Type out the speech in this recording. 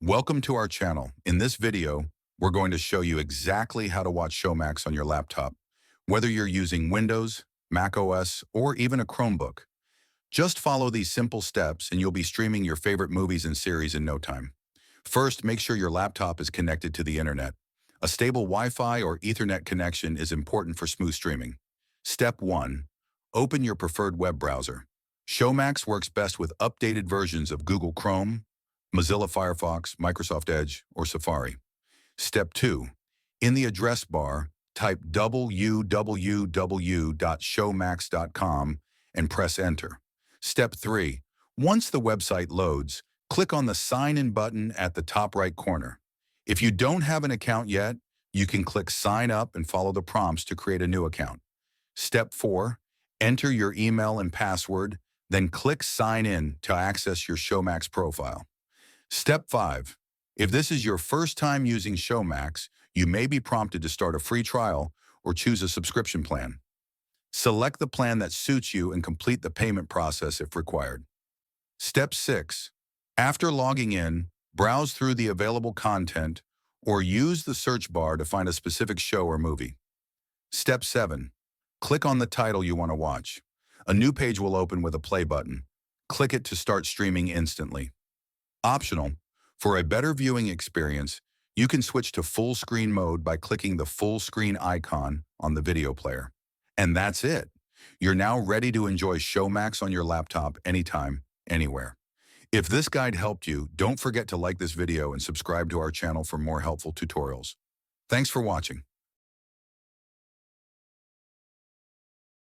Welcome to our channel. In this video, we're going to show you exactly how to watch Showmax on your laptop, whether you're using Windows, Mac OS, or even a Chromebook. Just follow these simple steps and you'll be streaming your favorite movies and series in no time. First, make sure your laptop is connected to the internet. A stable Wi-Fi or Ethernet connection is important for smooth streaming. Step 1. Open your preferred web browser. Showmax works best with updated versions of Google Chrome, Mozilla Firefox, Microsoft Edge, or Safari. Step 2. In the address bar, type www.showmax.com and press Enter. Step 3. Once the website loads, click on the Sign In button at the top right corner. If you don't have an account yet, you can click Sign Up and follow the prompts to create a new account. Step 4. Enter your email and password, then click Sign In to access your Showmax profile. Step 5. If this is your first time using Showmax, you may be prompted to start a free trial or choose a subscription plan. Select the plan that suits you and complete the payment process if required. Step 6. After logging in, browse through the available content or use the search bar to find a specific show or movie. Step 7. Click on the title you want to watch. A new page will open with a play button. Click it to start streaming instantly. Optional, for a better viewing experience, you can switch to full screen mode by clicking the full screen icon on the video player. And that's it. You're now ready to enjoy Showmax on your laptop anytime, anywhere. If this guide helped you, don't forget to like this video and subscribe to our channel for more helpful tutorials. Thanks for watching.